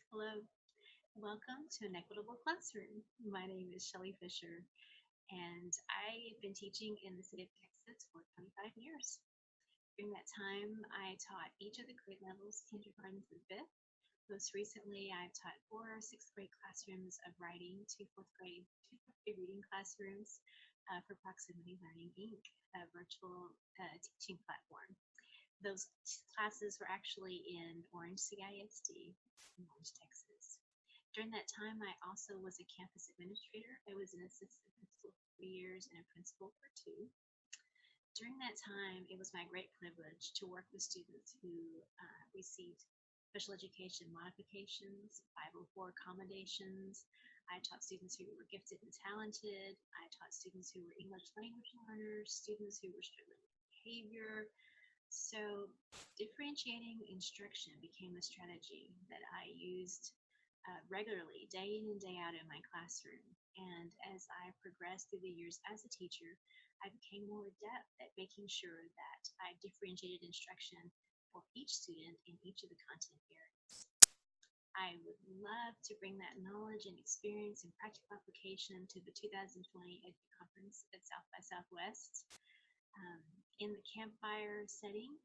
Hello, welcome to an Equitable Classroom. My name is Shelly Fisher, and I've been teaching in the city of Texas for 25 years. During that time, I taught each of the grade levels, kindergarten through fifth. Most recently, I've taught four sixth grade classrooms of writing, two fourth grade reading classrooms for Proximity Learning Inc., a virtual teaching platform. Those classes were actually in Orange CISD in Orange, Texas. During that time, I also was a campus administrator. I was an assistant principal for 3 years and a principal for two. During that time, it was my great privilege to work with students who received special education modifications, 504 accommodations. I taught students who were gifted and talented. I taught students who were English language learners, students who were struggling with behavior. So, differentiating instruction became a strategy that I used regularly, day in and day out in my classroom. And as I progressed through the years as a teacher, I became more adept at making sure that I differentiated instruction for each student in each of the content areas. I would love to bring that knowledge and experience and practical application to the 2020 EDU Conference at South by Southwest. Um, in the campfire setting,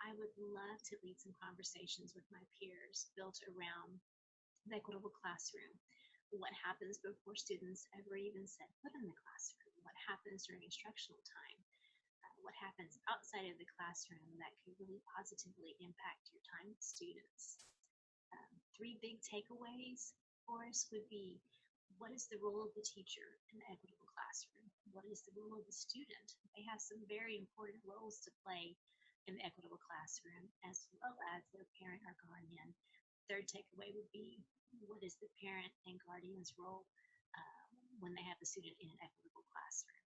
I would love to lead some conversations with my peers built around the equitable classroom. What happens before students ever even set foot in the classroom? What happens during instructional time? What happens outside of the classroom that could really positively impact your time with students? Three big takeaways for us would be: what is the role of the teacher in the equitable classroom? What is the role of the student? They have some very important roles to play in the equitable classroom, as well as their parent or guardian. Third takeaway would be: what is the parent and guardian's role when they have the student in an equitable classroom?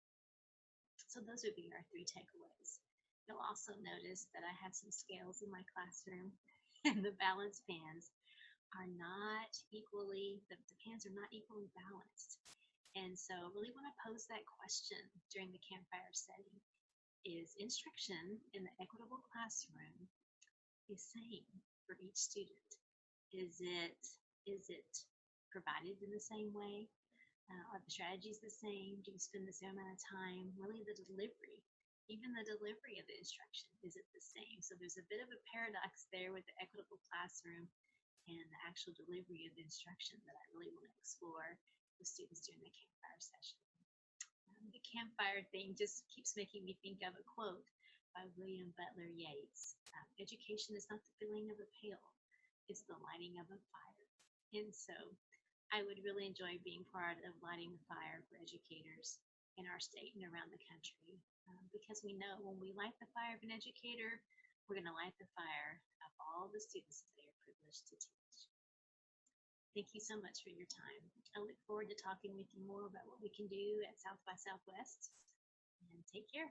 So those would be our three takeaways. You'll also notice that I have some scales in my classroom, and the balance pans are not equally, the pans are not equally balanced. And so I really want to pose that question during the campfire setting. Is instruction in the equitable classroom the same for each student? Is it provided in the same way? Are the strategies the same? Do you spend the same amount of time? Really, the delivery, even the delivery of the instruction, is it the same? So there's a bit of a paradox there with the equitable classroom and the actual delivery of the instruction that I really want to explore with students during the campfire session. The campfire thing just keeps making me think of a quote by William Butler Yeats. Education is not the filling of a pail, it's the lighting of a fire. And so I would really enjoy being part of lighting the fire for educators in our state and around the country, because we know when we light the fire of an educator, we're going to light the fire of all the students that they are privileged to teach. Thank you so much for your time. I look forward to talking with you more about what we can do at South by Southwest, and take care.